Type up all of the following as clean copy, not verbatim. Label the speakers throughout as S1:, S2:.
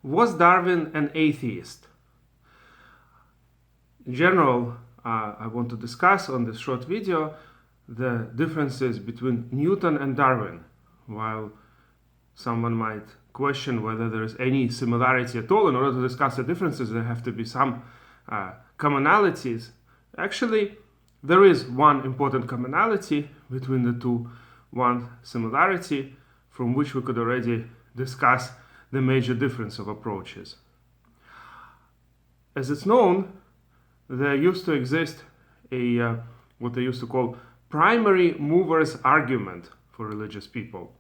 S1: Was Darwin an atheist? In general, I want to discuss on this short video the differences between Newton and Darwin. While someone might question whether there is any similarity at all, in order to discuss the differences there have to be some commonalities. Actually, there is one important commonality between the two, one similarity from which we could already discuss the major difference of approaches. As it's known, there used to exist a what they used to call primary movers argument for religious people,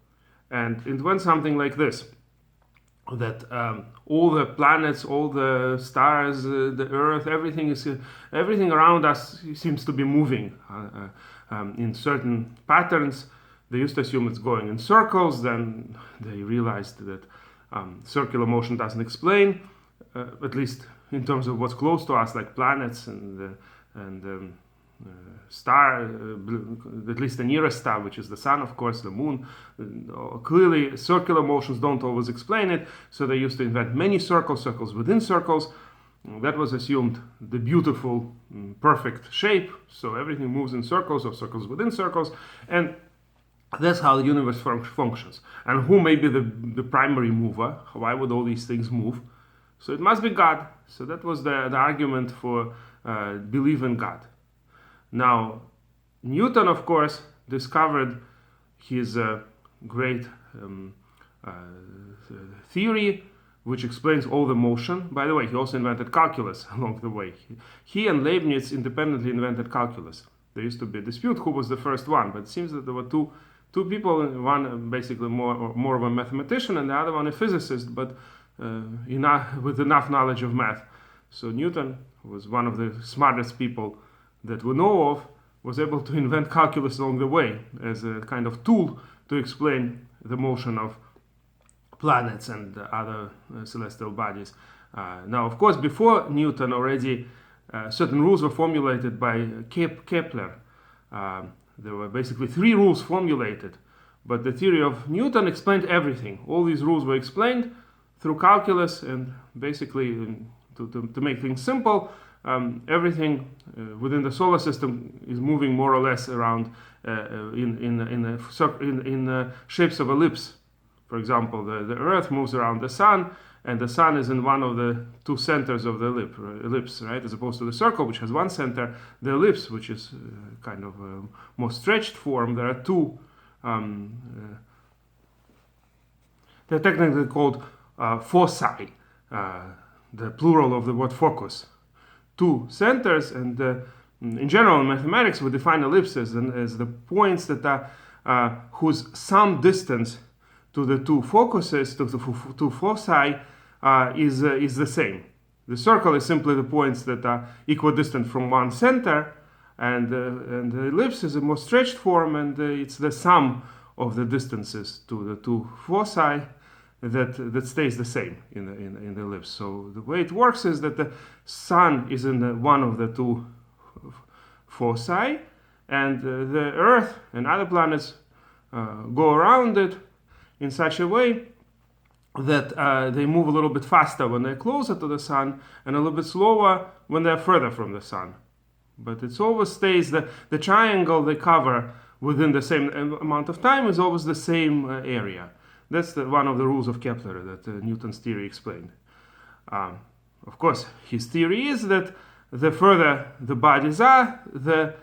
S1: and it went something like this: that all the planets, all the stars, the Earth, everything around us seems to be moving in certain patterns. They used to assume it's going in circles. Then they realized that circular motion doesn't explain, at least in terms of what's close to us, like planets and star, at least the nearest star, which is the sun, of course, the moon. Clearly, circular motions don't always explain it, so they used to invent many circles within circles. That was assumed the beautiful, perfect shape, so everything moves in circles or circles within circles, and that's how the universe functions. And who may be the primary mover? Why would all these things move? So it must be God. So that was the argument for belief in God. Now, Newton, of course, discovered his great theory, which explains all the motion. By the way, he also invented calculus along the way. He and Leibniz independently invented calculus. There used to be a dispute who was the first one, but it seems that there were two people, one basically more of a mathematician and the other one a physicist, but with enough knowledge of math. So Newton was one of the smartest people that we know of, was able to invent calculus along the way as a kind of tool to explain the motion of planets and other celestial bodies. Now, of course, before Newton already certain rules were formulated by Kepler. There were basically 3 rules formulated, but the theory of Newton explained everything. All these rules were explained through calculus, and basically, to make things simple, everything within the solar system is moving more or less around in shapes of ellipse. For example, the Earth moves around the Sun, and the Sun is in one of the 2 centers of the ellipse, right? As opposed to the circle, which has 1 center, the ellipse, which is kind of a more stretched form, there are 2. They're technically called foci, the plural of the word focus. 2 centers, and in general in mathematics we define ellipses as the points that are whose sum distance to the 2 focuses, to the 2 foci, is the same. The circle is simply the points that are equidistant from 1 center, and the ellipse is a more stretched form, and it's the sum of the distances to the 2 foci that stays the same in the ellipse. So the way it works is that the sun is in one of the 2 foci, and the Earth and other planets go around it in such a way that they move a little bit faster when they're closer to the sun and a little bit slower when they're further from the sun. But it always stays, the triangle they cover within the same amount of time is always the same area. That's one of the rules of Kepler that Newton's theory explained. Of course, his theory is that the further the bodies are, the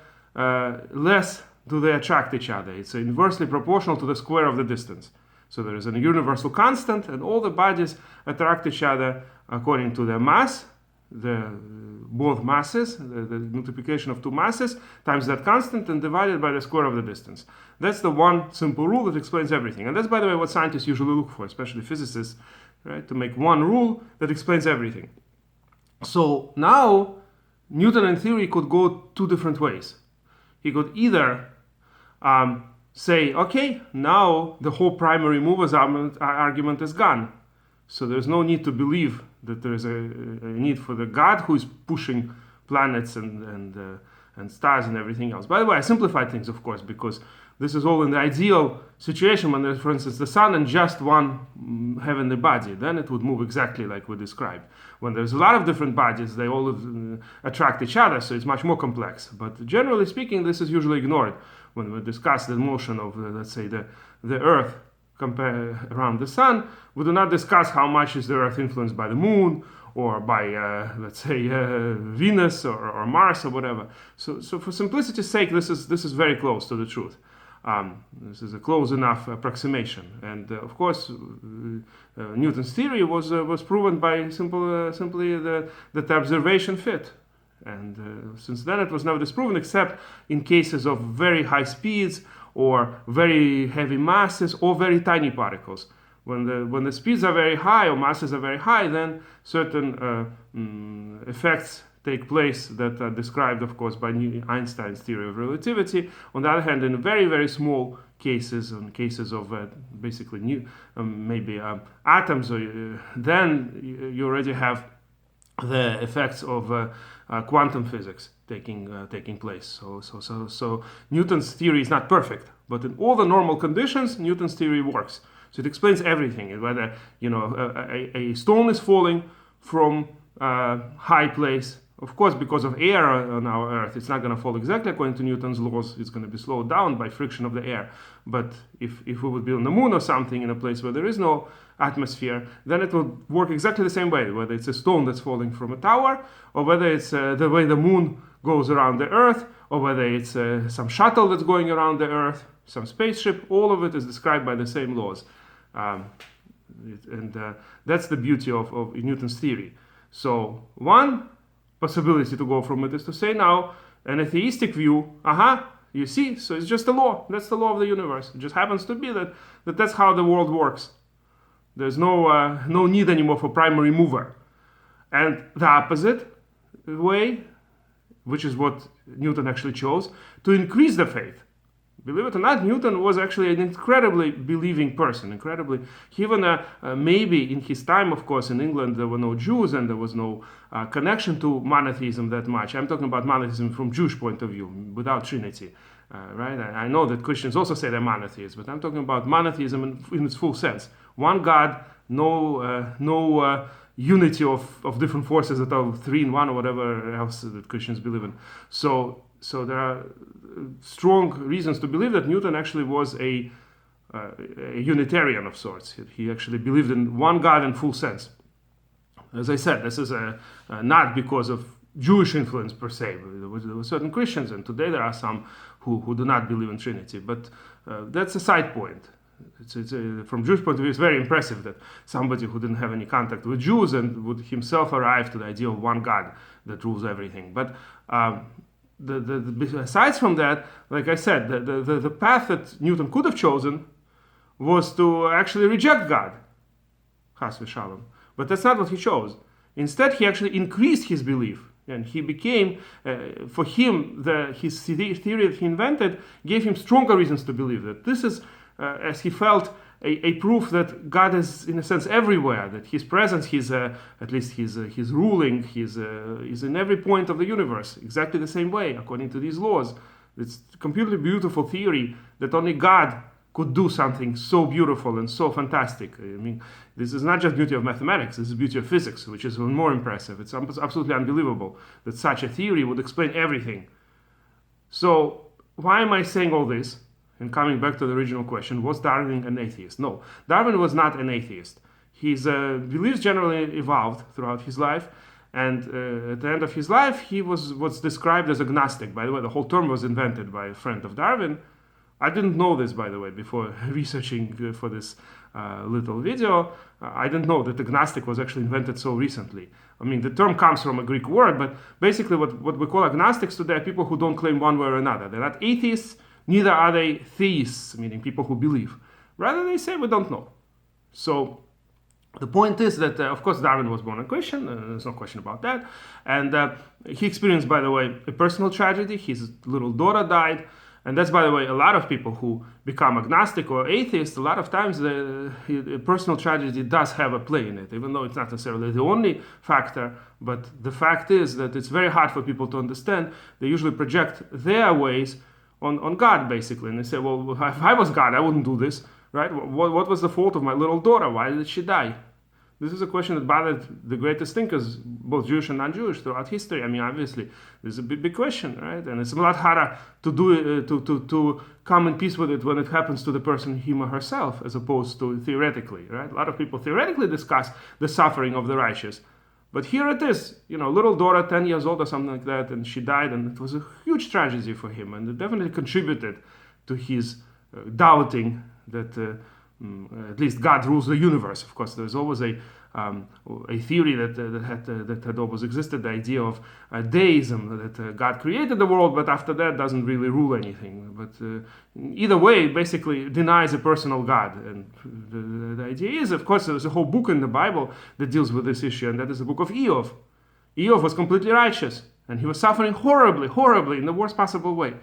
S1: less do they attract each other. It's inversely proportional to the square of the distance. So there is a universal constant, and all the bodies attract each other according to their mass, both masses, the multiplication of 2 masses, times that constant and divided by the square of the distance. That's the one simple rule that explains everything. And that's, by the way, what scientists usually look for, especially physicists, right? To make one rule that explains everything. So now, Newton in theory could go 2 different ways. He could either say, okay, now the whole primary movers argument is gone. So there's no need to believe that there is a need for the God who is pushing planets and stars and everything else. By the way, I simplified things, of course, because this is all in the ideal situation when there's, for instance, the sun and just one heavenly body. Then it would move exactly like we described. When there's a lot of different bodies, they all attract each other, so it's much more complex. But generally speaking, this is usually ignored when we discuss the motion of, let's say, the Earth around the sun. We do not discuss how much is the Earth influenced by the moon or by, let's say, Venus or Mars or whatever. So for simplicity's sake, this is very close to the truth. This is a close enough approximation. And of course, Newton's theory was proven by simply that the observation fit. And since then, it was never disproven, except in cases of very high speeds or very heavy masses or very tiny particles. When the speeds are very high or masses are very high, then certain effects take place that are described, of course, by Einstein's theory of relativity. On the other hand, in very, very small cases, in cases of basically maybe atoms, then you already have the effects of quantum physics taking place. So Newton's theory is not perfect, but in all the normal conditions, Newton's theory works. So it explains everything. Whether a stone is falling from a high place, of course, because of air on our Earth, it's not going to fall exactly according to Newton's laws. It's going to be slowed down by friction of the air. But if we would be on the moon or something in a place where there is no atmosphere, then it will work exactly the same way, whether it's a stone that's falling from a tower, or whether it's the way the moon goes around the Earth, or whether it's some shuttle that's going around the Earth, some spaceship. All of it is described by the same laws. That's the beauty of Newton's theory. So one possibility to go from it is to say now, an atheistic view, you see, so it's just a law. That's the law of the universe. It just happens to be that's how the world works. There's no need anymore for primary mover. And the opposite way, which is what Newton actually chose, to increase the faith. Believe it or not, Newton was actually an incredibly believing person. Even maybe in his time, of course, in England, there were no Jews and there was no connection to monotheism that much. I'm talking about monotheism from Jewish point of view, without Trinity, right? I know that Christians also say they're monotheists, but I'm talking about monotheism in its full sense. One God, no unity of different forces that are three in one or whatever else that Christians believe in. So there are strong reasons to believe that Newton actually was a Unitarian of sorts. He actually believed in one God in full sense. As I said, this is not because of Jewish influence per se. There were certain Christians, and today there are some who do not believe in Trinity. But that's a side point. From Jewish point of view, it's very impressive that somebody who didn't have any contact with Jews and would himself arrive to the idea of one God that rules everything. But aside from that, like I said, the path that Newton could have chosen was to actually reject God, chas v'shalom. But that's not what he chose. Instead, he actually increased his belief, and he became, for him, his theory that he invented gave him stronger reasons to believe that this is, as he felt, a proof that God is, in a sense, everywhere, that his presence, at least his ruling, is in every point of the universe, exactly the same way, according to these laws. It's a completely beautiful theory that only God could do something so beautiful and so fantastic. I mean, this is not just beauty of mathematics, this is beauty of physics, which is even more impressive. It's absolutely unbelievable that such a theory would explain everything. So, why am I saying all this? And coming back to the original question, was Darwin an atheist? No, Darwin was not an atheist. His beliefs generally evolved throughout his life, and at the end of his life, he was what's described as agnostic. By the way, the whole term was invented by a friend of Darwin. I didn't know this, by the way, before researching for this little video. I didn't know that agnostic was actually invented so recently. I mean, the term comes from a Greek word, but basically what we call agnostics today are people who don't claim one way or another. They're not atheists, neither are they theists, meaning people who believe. Rather, they say we don't know. So the point is that, of course, Darwin was born a Christian, there's no question about that. And he experienced, by the way, a personal tragedy. His little daughter died. And that's, by the way, a lot of people who become agnostic or atheist, a lot of times the personal tragedy does have a play in it, even though it's not necessarily the only factor. But the fact is that it's very hard for people to understand. They usually project their ways on God, basically. And they say, well, if I was God, I wouldn't do this, right? What was the fault of my little daughter? Why did she die? This is a question that bothered the greatest thinkers, both Jewish and non-Jewish, throughout history. I mean, obviously, this is a big question, right? And it's a lot harder to do to come in peace with it when it happens to the person, him or herself, as opposed to theoretically, right? A lot of people theoretically discuss the suffering of the righteous. But here it is, little daughter, 10 years old or something like that, and she died, and it was a huge tragedy for him, and it definitely contributed to his doubting that at least God rules the universe. Of course, there's always a theory that had always existed, the idea of deism, that God created the world, but after that doesn't really rule anything. But either way, basically denies a personal God. And the idea is, of course, there's a whole book in the Bible that deals with this issue, and that is the book of Eov. Eov was completely righteous, and he was suffering horribly, horribly, in the worst possible way.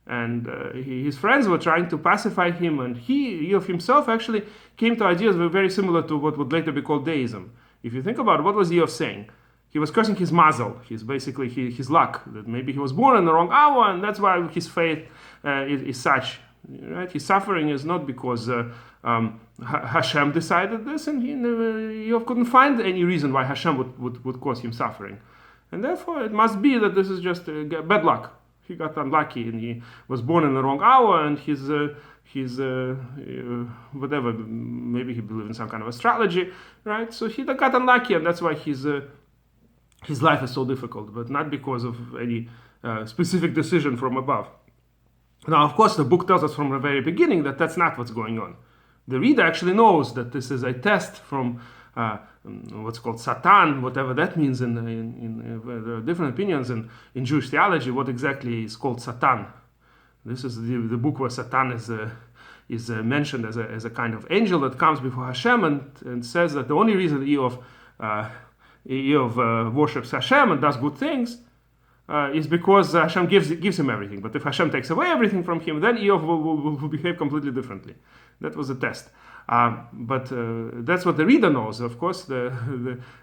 S1: And his friends were trying to pacify him, and Eov himself actually came to ideas very similar to what would later be called deism. If you think about it, what was Eov saying? He was cursing his mazel, his luck, that maybe he was born in the wrong hour, and that's why his faith is such. Right? His suffering is not because Hashem decided this, and Eov couldn't find any reason why Hashem would cause him suffering. And therefore, it must be that this is just bad luck. He got unlucky, and he was born in the wrong hour, and his whatever, maybe he believed in some kind of astrology, right? So he got unlucky, and that's why his life is so difficult, but not because of any specific decision from above. Now, of course, the book tells us from the very beginning that that's not what's going on. The reader actually knows that this is a test from what's called Satan, whatever that means. There are different opinions in Jewish theology what exactly is called Satan. This is the book where Satan is mentioned as a kind of angel that comes before Hashem and says that the only reason Eov worships Hashem and does good things is because Hashem gives him everything. But if Hashem takes away everything from him, then Eov will behave completely differently. That was a test. But that's what the reader knows. Of course, the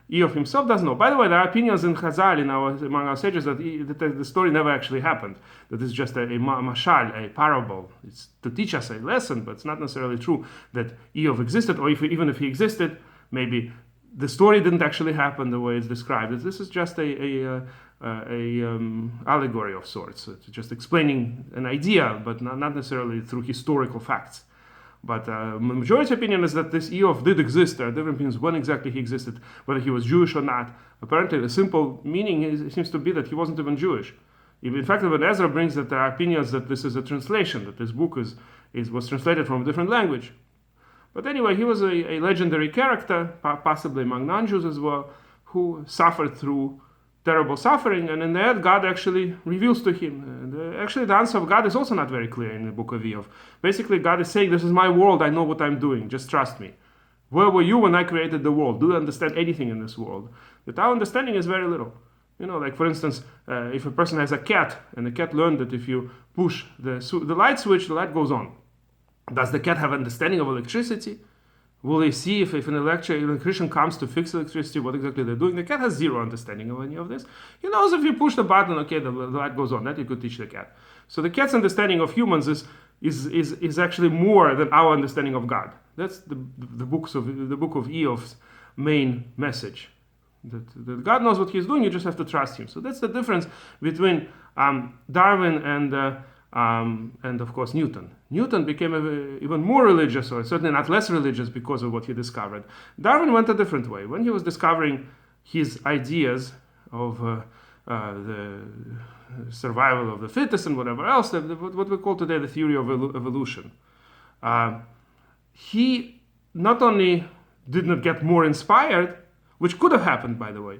S1: Eov himself doesn't know. By the way, there are opinions in Chazal, among our sages, that the story never actually happened. That it's just a mashal, a parable. It's to teach us a lesson, but it's not necessarily true that Eov existed, or even if he existed, maybe the story didn't actually happen the way it's described. This is just a allegory of sorts. It's just explaining an idea, but not necessarily through historical facts. But the majority opinion is that this Eov did exist. There are different opinions when exactly he existed, whether he was Jewish or not. Apparently, the simple meaning seems to be that he wasn't even Jewish. In fact, even Ezra brings that there are opinions that this is a translation, that this book was translated from a different language. But anyway, he was a legendary character, possibly among non-Jews as well, who suffered through terrible suffering, and in the end, God actually reveals to him. Actually, the answer of God is also not very clear in the book of Eov. Basically, God is saying, this is my world, I know what I'm doing, just trust me. Where were you when I created the world? Do you understand anything in this world? That our understanding is very little. Like for instance, if a person has a cat, and the cat learned that if you push the light switch, the light goes on. Does the cat have understanding of electricity? Will they see if an electrician comes to fix electricity, what exactly they're doing? The cat has zero understanding of any of this. He knows if you push the button, okay, the light goes on. That you could teach the cat. So the cat's understanding of humans is actually more than our understanding of God. That's the book of Eov's main message. That God knows what he's doing, you just have to trust him. So that's the difference between Darwin and of course Newton. Newton became even more religious, or certainly not less religious, because of what he discovered. Darwin went a different way. When he was discovering his ideas of the survival of the fittest and whatever else, what we call today the theory of evolution, he not only did not get more inspired, which could have happened, by the way.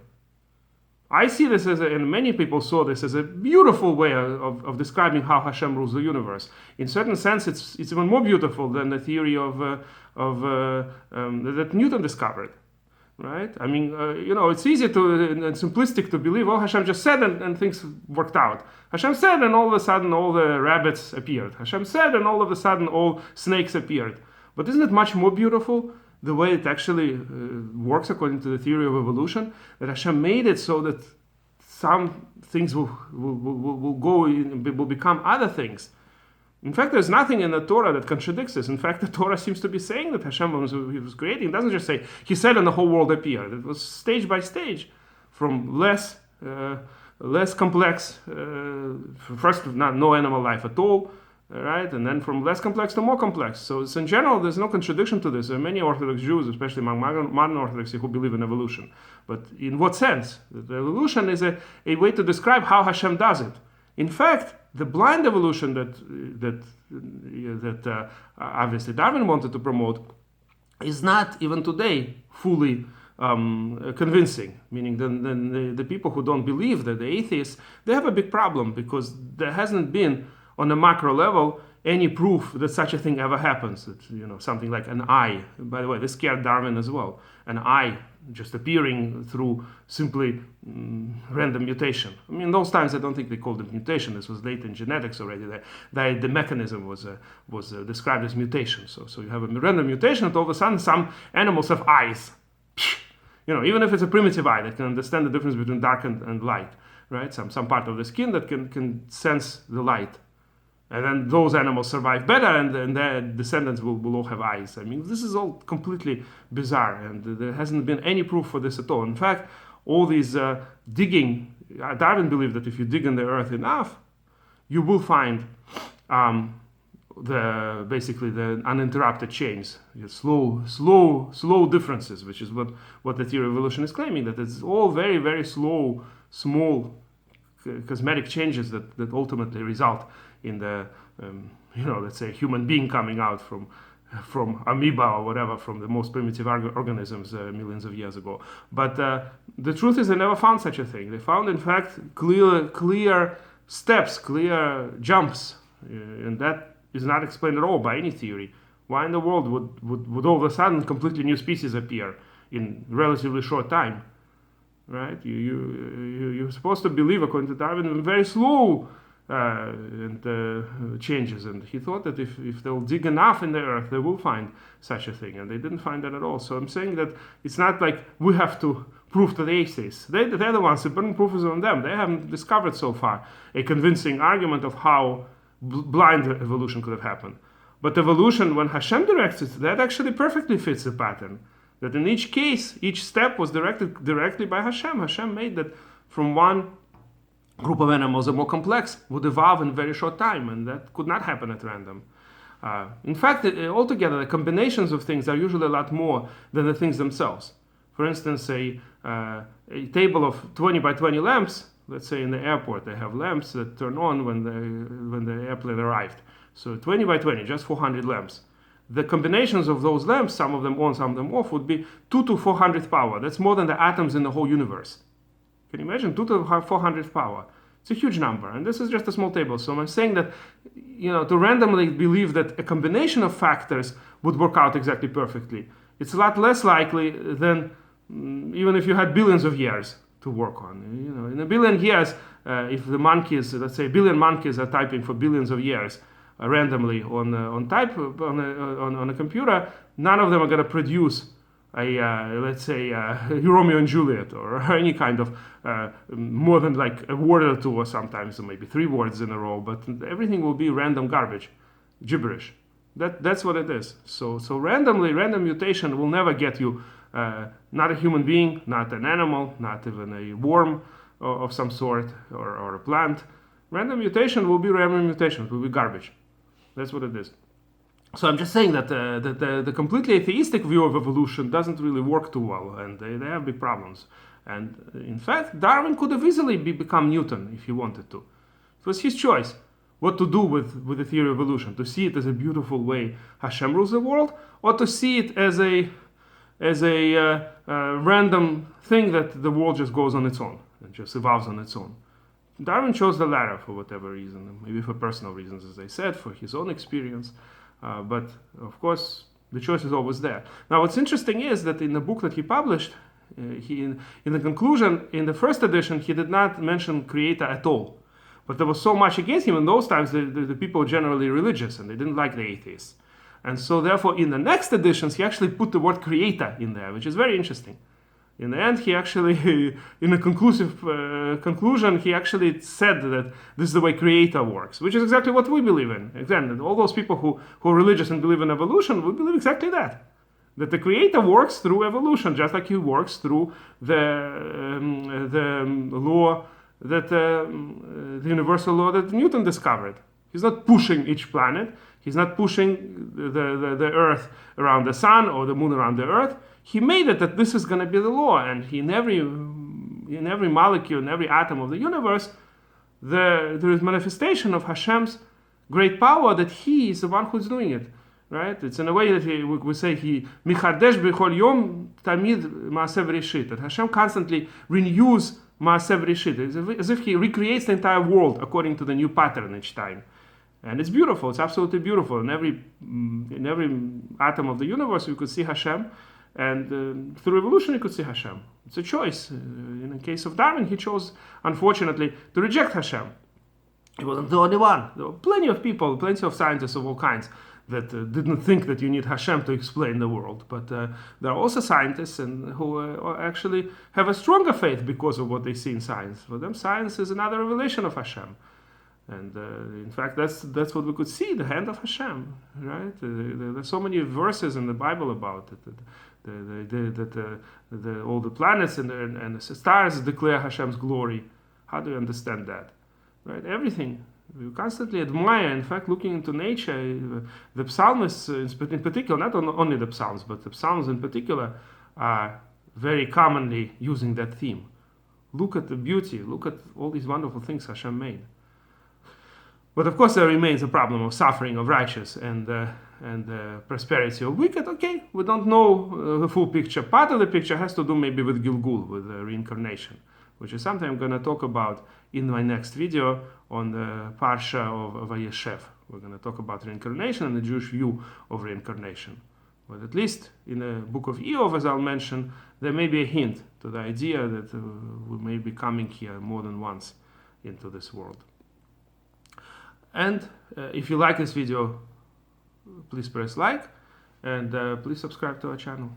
S1: I see this and many people saw this as a beautiful way of describing how Hashem rules the universe. In certain sense, it's even more beautiful than the theory that Newton discovered, right? I mean, it's easy and simplistic to believe, Hashem just said and things worked out. Hashem said and all of a sudden all the rabbits appeared. Hashem said and all of a sudden all snakes appeared. But isn't it much more beautiful the way it actually works according to the theory of evolution, that Hashem made it so that some things will become other things, In fact, there's nothing in the Torah that contradicts this. In fact, the Torah seems to be saying that Hashem he was creating. It doesn't just say, he said and the whole world appeared. It was stage by stage, from less complex, first no animal life at all, right? And then from less complex to more complex. So it's in general, there's no contradiction to this. There are many Orthodox Jews, especially among modern Orthodoxy, who believe in evolution. But in what sense? The evolution is a way to describe how Hashem does it. In fact, the blind evolution that obviously Darwin wanted to promote is not even today fully convincing. Meaning, the people who don't believe, that the atheists, they have a big problem, because there hasn't been on a macro level any proof that such a thing ever happens. That, something like an eye. By the way, this scared Darwin as well. An eye just appearing through simply random mutation. I mean, in those times, I don't think they called it mutation. This was late in genetics already. The mechanism was described as mutation. So you have a random mutation, and all of a sudden, some animals have eyes. Even if it's a primitive eye that can understand the difference between dark and light, right? Some part of the skin that can sense the light. And then those animals survive better, and their descendants will all have eyes. I mean, this is all completely bizarre, and there hasn't been any proof for this at all. In fact, all these digging, Darwin believed that if you dig in the earth enough, you will find basically the uninterrupted chains, slow differences, which is what the theory of evolution is claiming, that it's all very, very slow, small cosmetic changes that ultimately result in the, let's say, human being coming out from amoeba or whatever, from the most primitive organisms millions of years ago. But the truth is they never found such a thing. They found, in fact, clear steps, clear jumps, and that is not explained at all by any theory. Why in the world would all of a sudden completely new species appear in relatively short time? Right? You're supposed to believe, according to Darwin, in very slow changes, and he thought that if they'll dig enough in the earth, they will find such a thing, and they didn't find that at all. So I'm saying that it's not like we have to prove to the atheists. They're the ones, the burden proof is on them. They haven't discovered so far a convincing argument of how blind evolution could have happened. But evolution, when Hashem directs it, that actually perfectly fits the pattern. That in each case, each step was directed directly by Hashem. Hashem made that from one group of animals, a more complex, would evolve in a very short time, and that could not happen at random. In fact, altogether, the combinations of things are usually a lot more than the things themselves. For instance, a table of 20 by 20 lamps, let's say in the airport, they have lamps that turn on when the airplane arrived. So 20 by 20, just 400 lamps. The combinations of those lamps, some of them on, some of them off, would be 2 to 400th power. That's more than the atoms in the whole universe. Can you imagine? 2 to 400th power. It's a huge number, and this is just a small table. So I'm saying that, to randomly believe that a combination of factors would work out exactly perfectly, it's a lot less likely than even if you had billions of years to work on. In a billion years, if the monkeys, let's say a billion monkeys are typing for billions of years randomly on a computer, none of them are going to produce let's say Romeo and Juliet, or any kind of more than like a word or two, or sometimes maybe 3 words in a row, but everything will be random garbage, gibberish. That's what it is. So random mutation will never get you not a human being, not an animal, not even a worm of some sort, or a plant. Random mutation will be random mutation, it will be garbage. That's what it is. So I'm just saying that the completely atheistic view of evolution doesn't really work too well, and they have big problems. And in fact, Darwin could have easily become Newton if he wanted to. It was his choice what to do with the theory of evolution, to see it as a beautiful way Hashem rules the world, or to see it as a random thing that the world just goes on its own and just evolves on its own. Darwin chose the latter for whatever reason, maybe for personal reasons, as I said, for his own experience. But of course, the choice is always there. Now, what's interesting is that in the book that he published, in the conclusion, in the first edition, he did not mention Creator at all. But there was so much against him in those times. The people were generally religious, and they didn't like the atheists. And so, therefore, in the next editions, he actually put the word Creator in there, which is very interesting. In the end, he actually, in a conclusive conclusion, he actually said that this is the way creator works, which is exactly what we believe in. Again, all those people who are religious and believe in evolution, we believe exactly that. That the creator works through evolution, just like he works through the law that the universal law that Newton discovered. He's not pushing each planet. He's not pushing the Earth around the sun or the moon around the Earth. He made it that this is going to be the law, and in every molecule, in every atom of the universe, there is manifestation of Hashem's great power, that He is the one who's doing it. Right? It's in a way that we say He michadesh b'chol yom tamid ma'aseh v'reshit, that Hashem constantly renews ma'aseh v'reshit, as if He recreates the entire world according to the new pattern each time. And it's beautiful. It's absolutely beautiful. In every atom of the universe, you could see Hashem, and through evolution, you could see Hashem. It's a choice. In the case of Darwin, he chose, unfortunately, to reject Hashem. He wasn't the only one. There were plenty of people, plenty of scientists of all kinds that didn't think that you need Hashem to explain the world. But there are also scientists who actually have a stronger faith because of what they see in science. For them, science is another revelation of Hashem. And in fact, that's what we could see, the hand of Hashem, right? There's so many verses in the Bible about it, that all the planets and the stars declare Hashem's glory. How do you understand that? Right? Everything. We constantly admire, in fact, looking into nature. The psalmists, in particular, not only the psalms, but the psalms in particular, are very commonly using that theme. Look at the beauty, look at all these wonderful things Hashem made. But of course, there remains a problem of suffering of righteous and prosperity of wicked. Okay, we don't know the full picture. Part of the picture has to do maybe with Gilgul, with reincarnation, which is something I'm going to talk about in my next video on the Parsha of Vayeshev. We're going to talk about reincarnation and the Jewish view of reincarnation. But at least in the book of Eov, as I'll mention, there may be a hint to the idea that we may be coming here more than once into this world. And if you like this video, please press like, and please subscribe to our channel.